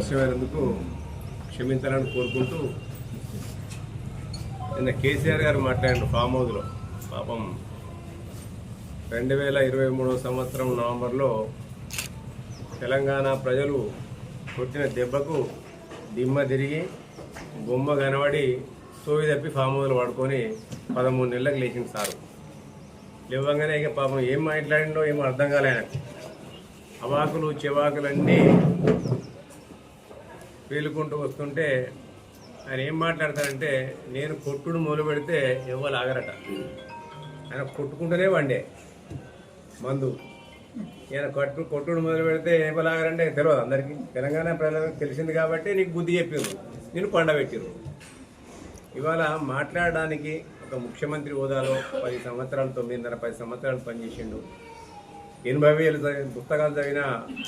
ఆలస్యమైనందుకు క్షమించాలని కోరుకుంటూ నిన్న కేసీఆర్ గారు మాట్లాడిన ఫామ్ హౌస్లో పాపం 2023 సంవత్సరం నవంబర్లో తెలంగాణ ప్రజలు కొట్టిన దెబ్బకు దిమ్మ తిరిగి బొమ్మ కనబడి సోవి తప్పి ఫామ్ హౌస్లో పడుకొని 13 నెలలకు లేచింది సారు. లేవగానే ఇక పాపం ఏం మాట్లాడిండో ఏమో అర్థం కాలే ఆయనకు. అవాకులు చెవాకులన్నీ పేలుకుంటూ వస్తుంటే ఆయన ఏం మాట్లాడతారంటే, నేను కొట్టుడు మొదలు పెడితే ఎవరు ఆగరట. ఆయన కొట్టుకుంటూనే వండే మందు. ఈయన కొట్టుడు మొదలు పెడితే ఎవరు ఆగరంటే తెలియదు అందరికీ. తెలంగాణ ప్రజలకు తెలిసింది కాబట్టి నీకు బుద్ధి చెప్పారు, నేను పండబెట్టారు. ఇవాళ మాట్లాడడానికి ఒక ముఖ్యమంత్రి హోదాలో 10 సంవత్సరాలు 9.5 సంవత్సరాలు పనిచేసిండు. 80,000 పుస్తకాలు చదివిన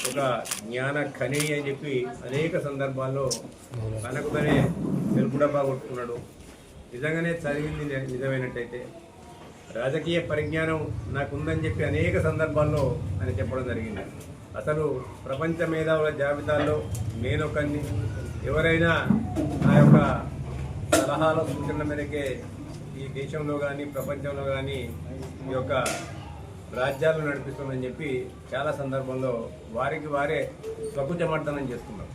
ఒక జ్ఞాన ఖని అని చెప్పి అనేక సందర్భాల్లో తనకు తనే తెలుపు డబ్బా కొట్టుకున్నాడు. నిజంగానే చదివింది నిజమైనట్టయితే రాజకీయ పరిజ్ఞానం నాకుందని చెప్పి అనేక సందర్భాల్లో ఆయన చెప్పడం జరిగింది. అసలు ప్రపంచ మేధావుల జాబితాలో నేనొకరిని, ఎవరైనా నా యొక్క సలహాల సూచనల మేరకే ఈ దేశంలో కానీ ప్రపంచంలో కానీ ఈ యొక్క రాజ్యాలను నడిపిస్తుందని చెప్పి చాలా సందర్భంలో వారికి వారే స్వకుచమర్దనం చేస్తున్నారు.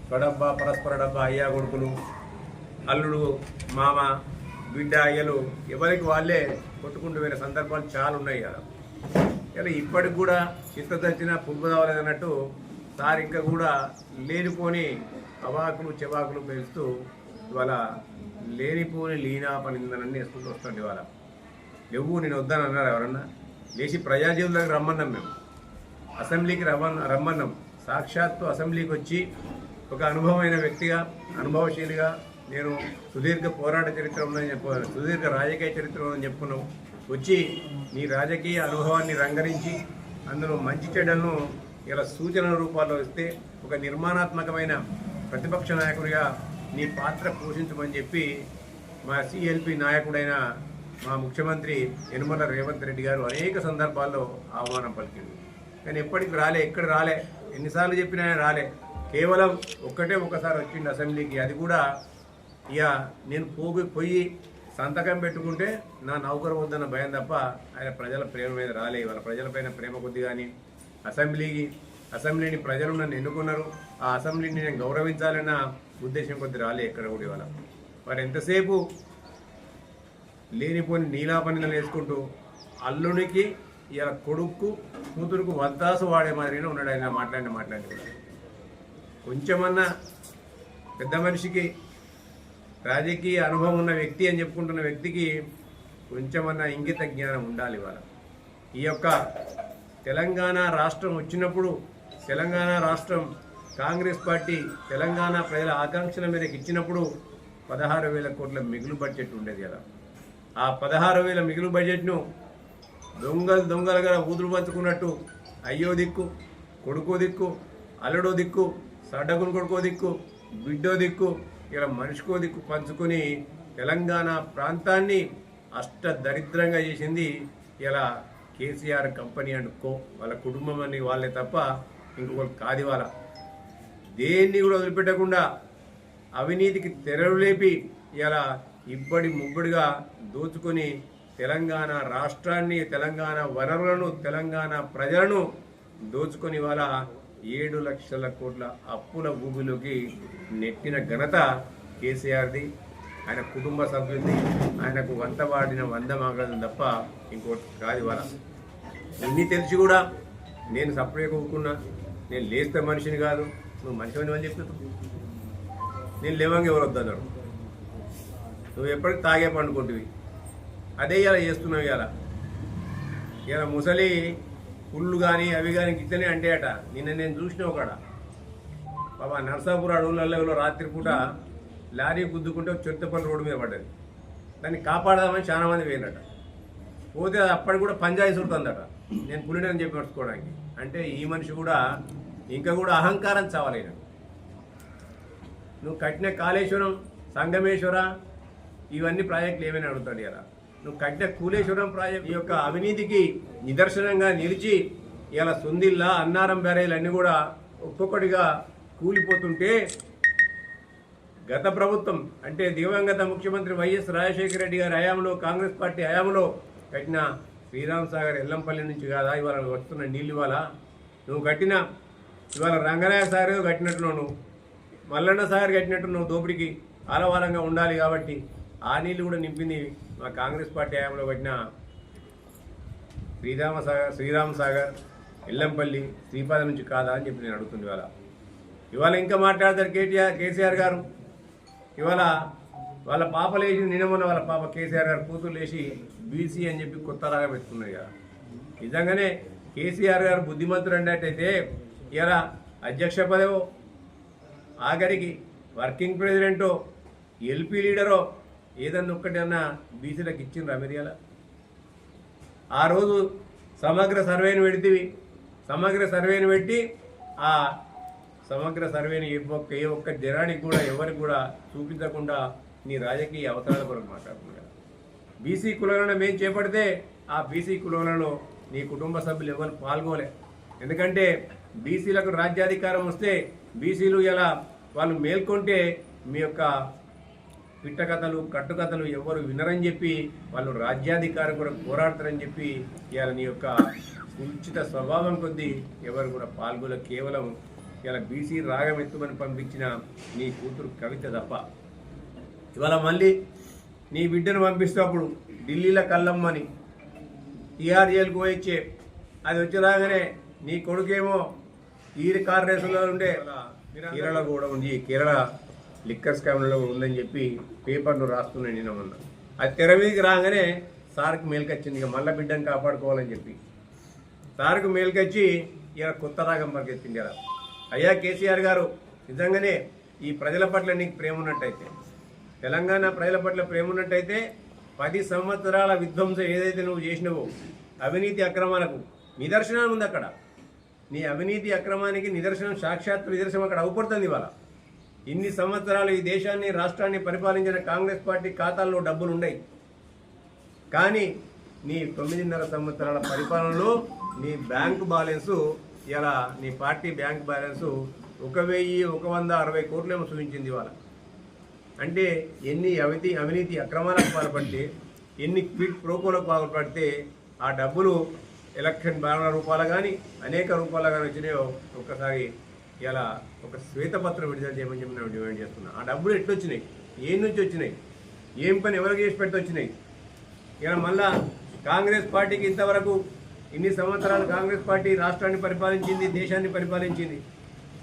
స్వడబ్బా పరస్పర డబ్బా, అయ్యా కొడుకులు, అల్లుడు మామ బిడ్డ అయ్యలు ఎవరికి వాళ్ళే కొట్టుకుంటూ పోయిన సందర్భాలు చాలా ఉన్నాయి కదా. ఇలా ఇప్పటికి కూడా చిత్త తెచ్చిన పువ్వు కావాలన్నట్టు సార్ ఇంకా కూడా లేనిపోని అవాకులు చెవాకులు పేలుస్తూ ఇవాళ లేనిపోని లీనాపనిందనని వేసుకుంటూ వస్తుంది. ఇవాళ నువ్వు నేను వద్దని అన్నారు ఎవరన్నా? లేచి ప్రజాజీవులకు రమ్మన్నాం, మేము అసెంబ్లీకి రమ్మన్నాం. సాక్షాత్తు అసెంబ్లీకి వచ్చి ఒక అనుభవమైన వ్యక్తిగా, అనుభవశీలిగా, నేను సుదీర్ఘ పోరాట చరిత్ర ఉందని చెప్పాను, సుదీర్ఘ రాజకీయ చరిత్ర ఉందని చెప్పుకున్నావు. వచ్చి నీ రాజకీయ అనుభవాన్ని రంగరించి అందులో మంచి చెడ్డలను ఇలా సూచనల రూపాల్లో ఇస్తే ఒక నిర్మాణాత్మకమైన ప్రతిపక్ష నాయకుడిగా నీ పాత్ర పోషించమని చెప్పి మా సిఎల్పి నాయకుడైన మా ముఖ్యమంత్రి యనమల రేవంత్ రెడ్డి గారు అనేక సందర్భాల్లో ఆహ్వానం పలికింది. కానీ ఎప్పటికి రాలే, ఎక్కడ రాలే, ఎన్నిసార్లు చెప్పినా రాలే. కేవలం ఒకసారి వచ్చింది అసెంబ్లీకి. అది కూడా ఇక నేను పోయి సంతకం పెట్టుకుంటే నా నౌకరు వద్దన్న భయం తప్ప ఆయన ప్రజల ప్రేమ మీద రాలే. వాళ్ళ ప్రజలపైన ప్రేమ కొద్ది కానీ అసెంబ్లీని ప్రజలు నన్ను ఎన్నుకున్నారు, ఆ అసెంబ్లీని నేను గౌరవించాలన్న ఉద్దేశం కొద్ది రాలే ఎక్కడ కూడా. ఇవాళ మరి ఎంతసేపు లేనిపోని నీలాపనిందలు వేసుకుంటూ అల్లునికి ఇలా కొడుకు కూతురుకు వద్దాసు వాడే మాదిరిగా ఉన్నాడు ఆయన మాట్లాడి కొంచెమన్నా పెద్ద మనిషికి, రాజకీయ అనుభవం ఉన్న వ్యక్తి అని చెప్పుకుంటున్న వ్యక్తికి కొంచెమన్నా ఇంగిత జ్ఞానం ఉండాలి. ఇవాళ ఈ యొక్క తెలంగాణ రాష్ట్రం వచ్చినప్పుడు, తెలంగాణ రాష్ట్రం కాంగ్రెస్ పార్టీ తెలంగాణ ప్రజల ఆకాంక్షల మేరకు ఇచ్చినప్పుడు 16,000 కోట్ల మిగులు బడ్జెట్ ఉండేది కదా. ఆ 16,000 మిగులు బడ్జెట్ను దొంగలుగా ఊదులు పంచుకున్నట్టు అయ్యో దిక్కు, కొడుకో దిక్కు, అల్లుడో దిక్కు, సడ్డకుని కొడుకో దిక్కు, బిడ్డో దిక్కు, ఇలా మనిషికో దిక్కు పంచుకొని తెలంగాణ ప్రాంతాన్ని అష్టదరిద్రంగా చేసింది ఇలా కేసీఆర్ కంపెనీ అండ్ కో. వాళ్ళ కుటుంబం అని వాళ్ళే తప్ప ఇంకొకరు కాదు. వాళ్ళ దేన్ని కూడా వదిలిపెట్టకుండా అవినీతికి తెరలు లేపి ఇలా ఇబ్బడి ముబ్బడిగా దోచుకొని తెలంగాణ రాష్ట్రాన్ని, తెలంగాణ వనరులను, తెలంగాణ ప్రజలను దోచుకొని వాళ్ళ 7 లక్షల కోట్ల అప్పుల ఊబిలోకి నెట్టిన ఘనత కేసీఆర్ది, ఆయన కుటుంబ సభ్యులది. ఆయనకు వంత వాడిన 100 మాగడం తప్ప ఇంకోటి కాదు. ఇవాళ ఇన్ని తెలిసి కూడా నేను సపరేట్గా ఊరుకున్నా, నేను లేస్తే మనిషిని కాదు, నువ్వు మనిషి అని చెప్తున్నావు. నేను లేవంగా ఎవరు వద్దన్నారు, నువ్వు ఎప్పటికి తాగే పండుకుంటువి. అదే ఇలా చేస్తున్నావు. ఇలా ముసలి పుళ్ళు కానీ అవి కానీ గిట్లనే అంటే అట. నిన్న నేను చూసిన ఒకడ బాబా నర్సాపూర్ అడవులలో రాత్రిపూట లారీ గుద్దుకుంటే చింతపల్లి రోడ్డు మీద పడ్డది. దాన్ని కాపాడదామని చాలా మంది పోయినట. పోతే అప్పటికి కూడా పంజాయి సుడుతుందట, నేను పులినని చెప్పి నడుచుకోవడానికి. అంటే ఈ మనిషి కూడా ఇంకా కూడా అహంకారం చావాలి. నువ్వు కట్టిన కాళేశ్వరం, సంగమేశ్వర ఇవన్నీ ప్రాజెక్టులు ఏమైనా అడుగుతాడు. ఇలా నువ్వు కట్టిన కూలేశ్వరం ప్రాజెక్ట్ ఈ యొక్క అవినీతికి నిదర్శనంగా నిలిచి ఇలా సుందిల్లా, అన్నారం బ్యారేజీలు అన్నీ కూడా ఒక్కొక్కటిగా కూలిపోతుంటే గత ప్రభుత్వం అంటే దివంగత ముఖ్యమంత్రి వైఎస్ రాజశేఖర రెడ్డి గారి హయాంలో కాంగ్రెస్ పార్టీ హయాంలో కట్టిన శ్రీరామ్ సాగర్ ఎల్లంపల్లి నుంచి కాదా ఇవాళ వస్తున్న నీళ్ళు ఇవాళ నువ్వు కట్టిన ఇవాళ రంగనాయక సాగర్ కట్టినట్టున్నావు నువ్వు మల్లన్న సాగర్ కట్టినట్టున్నావు దోపిడికి ఆలవాలంగా ఉండాలి కాబట్టి ఆ నీళ్లు కూడా నింపింది మా కాంగ్రెస్ పార్టీ హయాంలో కట్టిన శ్రీరామ్ సాగర్ ఎల్లంపల్లి శ్రీపాద నుంచి కాదా అని చెప్పి నేను అడుగుతుంది ఇవాళ ఇంకా మాట్లాడతారు కేసీఆర్ గారు ఇవాళ వాళ్ళ పాప లేచి నిన్నమన్న వాళ్ళ పాప కేసీఆర్ గారు కూతురు లేచి బీసీ అని చెప్పి కొత్త రాగా పెట్టుకున్నారు కదా నిజంగానే కేసీఆర్ గారు బుద్ధిమంతుడు అన్నట్టయితే ఇలా అధ్యక్ష పదవో ఆఖరికి వర్కింగ్ ప్రెసిడెంటో ఎల్పీ లీడరో ఏదన్నా ఒక్కటన్నా బీసీలకు ఇచ్చిండ్రు అమెరియాల ఆ రోజు సమగ్ర సర్వేని పెడితివి సమగ్ర సర్వేని పెట్టి ఆ సమగ్ర సర్వేని ఏ ఒక్క జనానికి కూడా ఎవరికి కూడా చూపించకుండా నీ రాజకీయ అవసరాల కొరకు మాట్లాడుతున్నారు కదా బీసీ కులాలను మేము చేపడితే ఆ బీసీ కులాలలో నీ కుటుంబ సభ్యులు ఎవరు పాల్గొలే ఎందుకంటే బీసీలకు రాజ్యాధికారం వస్తే బీసీలు ఇలా వాళ్ళు మేల్కొంటే మీ యొక్క పిట్టకథలు కట్టుకథలు ఎవరు వినరని చెప్పి వాళ్ళు రాజ్యాధికారం కూడా పోరాడతారని చెప్పి ఇవాళ నీ యొక్క ఉచిత స్వభావం కొద్దీ ఎవరు కూడా పాల్గొల కేవలం ఇలా బీసీ రాగం ఎత్తుమని పంపించిన నీ కూతురు కవిత తప్ప ఇవాళ మళ్ళీ నీ బిడ్డను పంపిస్తేప్పుడు ఢిల్లీలో కల్లమ్మని టీఆర్ జైలుకు పోయిచ్చే అది వచ్చేలాగానే నీ కొడుకేమో ఈ కార్ రేసులో ఉండే కేరళ కూడా ఉంది కేరళ లిక్కర్ స్కామ్లో ఉందని చెప్పి పేపర్లు రాస్తున్నాయి నేను మొన్న అది తెర మీదకి రాగానే సార్కి మేలుకొచ్చింది ఇక మళ్ళీ బిడ్డను కాపాడుకోవాలని చెప్పి సార్కు మేలుకొచ్చి ఇలా కొత్త రాగం పరిగెత్తింది కదా అయ్యా కేసీఆర్ గారు నిజంగానే ఈ ప్రజల పట్ల నీకు ప్రేమ ఉన్నట్టయితే తెలంగాణ ప్రజల పట్ల ప్రేమ ఉన్నట్టయితే 10 సంవత్సరాల విధ్వంసం ఏదైతే నువ్వు చేసినావో అవినీతి అక్రమాలకు నిదర్శనం ఉంది అక్కడ నీ అవినీతి అక్రమానికి నిదర్శనం సాక్షాత్ నిదర్శనం అక్కడ అవుపడుతుంది ఇవాళ ఇన్ని సంవత్సరాలు ఈ దేశాన్ని రాష్ట్రాన్ని పరిపాలించిన కాంగ్రెస్ పార్టీ ఖాతాల్లో డబ్బులు ఉన్నాయి కానీ నీ 9.5 సంవత్సరాల పరిపాలనలో నీ బ్యాంకు బ్యాలెన్సు ఇలా నీ పార్టీ బ్యాంక్ బ్యాలెన్సు 1,160 కోట్లేమో చూపించింది ఇవాళ అంటే ఎన్ని అవినీతి అక్రమాలకు పాల్పడితే ఎన్ని క్విడ్ ప్రోకోలకు పాల్పడితే ఆ డబ్బులు ఎలక్షన్ బాణ రూపాలు కానీ అనేక రూపాలు కానీ వచ్చినాయో ఒక్కసారి ఇలా ఒక శ్వేతపత్రం విడుదల చేయమని చెప్పి నేను డిమాండ్ చేస్తున్నా ఆ డబ్బులు ఎట్లొచ్చినాయి ఏ నుంచి వచ్చినాయి ఏం పని ఎవరికి చేసి పెట్టి వచ్చినాయి ఇలా మళ్ళా కాంగ్రెస్ పార్టీకి ఇంతవరకు ఇన్ని సంవత్సరాలు కాంగ్రెస్ పార్టీ రాష్ట్రాన్ని పరిపాలించింది దేశాన్ని పరిపాలించింది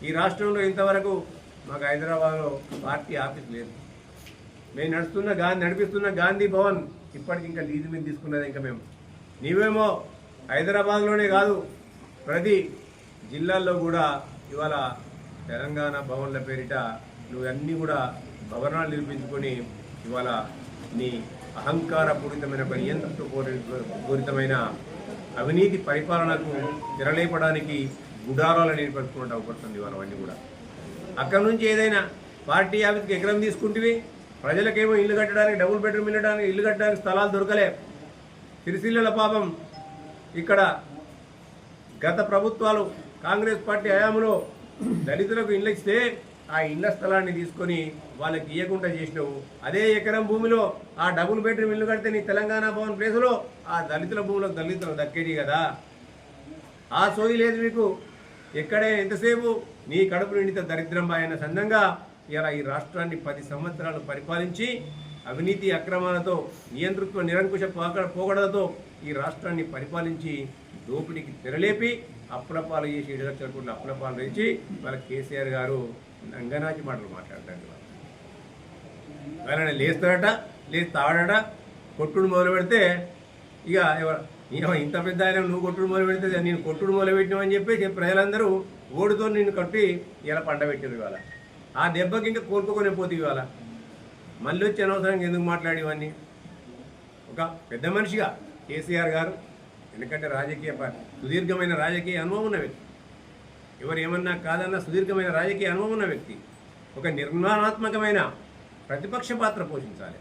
ఈ రాష్ట్రంలో ఇంతవరకు మాకు హైదరాబాద్లో పార్టీ ఆఫీస్ లేదు మేము నడిపిస్తున్న గాంధీ భవన్ ఇప్పటికి ఇంకా లీజు మీద తీసుకున్నది ఇంకా మేము నీవేమో హైదరాబాద్లోనే కాదు ప్రతి జిల్లాల్లో కూడా ఇవాళ తెలంగాణ భవన్ల పేరిట నువ్వు అన్నీ కూడా భవనాలు నిర్మించుకొని ఇవాళ నీ అహంకారపూరితమైన నియంత్రణపూరితమైన అవినీతి పరిపాలనకు తెరలేపడానికి గుడారాలను ఏర్పరచుకుంటూ అవపడుతుంది ఇవాళ అవన్నీ కూడా అక్కడ నుంచి ఏదైనా పార్టీ ఆఫీస్కి ఎకరం తీసుకుంటే ప్రజలకేమో ఇల్లు కట్టడానికి డబుల్ బెడ్రూమ్ ఇల్లు కట్టడానికి స్థలాలు దొరకలే సిరిసిల్ల పాపం ఇక్కడ గత ప్రభుత్వాలు కాంగ్రెస్ పార్టీ హయాంలో దళితులకు ఇళ్ళు ఇస్తే ఆ ఇళ్ల స్థలాన్ని తీసుకొని వాళ్ళకి ఇవ్వకుండా చేసినావు అదే ఎకరం భూమిలో ఆ డబుల్ బెడ్రూమ్ ఇల్లు కడితే నీ తెలంగాణ భవన్ ప్లేసులో ఆ దళితుల భూమిలో దళితులు దక్కేది కదా ఆ సోయి లేదు మీకు ఎక్కడే ఎంతసేపు నీ కడుపు నిండిత దరిద్రం ఆయన సందంగా ఇలా ఈ రాష్ట్రాన్ని 10 సంవత్సరాలు పరిపాలించి అవినీతి అక్రమాలతో నియంతృత్వ నిరంకుశ పోగడలతో ఈ రాష్ట్రాన్ని పరిపాలించి దోపిడీకి తెరలేపి అప్పులపాలు చేసి 7 లక్షల కోట్ల అప్పులపాలు వేసి వాళ్ళ కేసీఆర్ గారు నంగనాచి మాటలు మాట్లాడతాడు వాళ్ళని లేస్తాడట లేచి తాడట కొట్టుడు మొదలు పెడితే ఇక ఇంత పెద్ద ఆయన నువ్వు కొట్టుడు మొదలు పెడితే నేను కొట్టుడు మొదలు పెట్టినామని చెప్పి ప్రజలందరూ ఓడితో నిన్ను కట్టి ఇలా పంట పెట్టారు ఇవాళ ఆ దెబ్బకి ఇంకా కోరుకోనే పోతే ఇవాళ మళ్ళీ వచ్చి అనవసరంగా ఎందుకు మాట్లాడేవన్నీ ఒక పెద్ద మనిషిగా కేసీఆర్ గారు ఎందుకంటే సుదీర్ఘమైన రాజకీయ అనుభవం ఉన్న వ్యక్తి ఎవరు ఏమన్నా కాదన్నా సుదీర్ఘమైన రాజకీయ అనుభవం ఉన్న వ్యక్తి ఒక నిర్మాణాత్మకమైన ప్రతిపక్ష పాత్ర పోషించాలి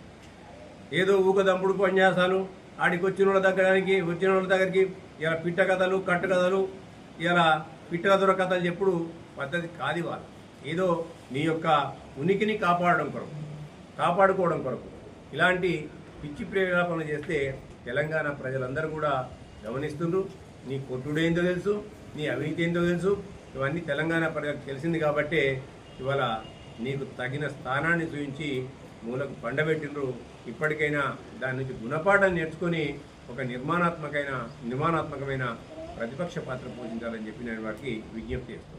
ఏదో ఊకదంపుడు ఉపన్యాసాలు ఆడికి వచ్చిన వాళ్ళ దగ్గరికి ఇలా పిట్ట కథలు కట్టు కథలు ఇలా పిట్ట కథల కథలు చెప్పుడు పద్ధతి కాదు వాళ్ళు ఏదో నీ యొక్క ఉనికిని కాపాడుకోవడం కొరకు ఇలాంటి పిచ్చి ప్రేరేపణ చేస్తే తెలంగాణ ప్రజలందరూ కూడా గమనిస్తుండ్రు. నీ కొట్టుడేందో తెలుసు, నీ అవినీతి ఏందో తెలుసు. ఇవన్నీ తెలంగాణ ప్రజలకు తెలిసింది కాబట్టే ఇవాళ నీకు తగిన స్థానాన్ని చూపించి మూలకు పండబెట్టిండ్రు. ఇప్పటికైనా దాని నుంచి గుణపాఠం నేర్చుకొని ఒక నిర్మాణాత్మకమైన ప్రతిపక్ష పాత్ర పోషించాలని చెప్పి నేను వారికి విజ్ఞప్తి చేస్తాను.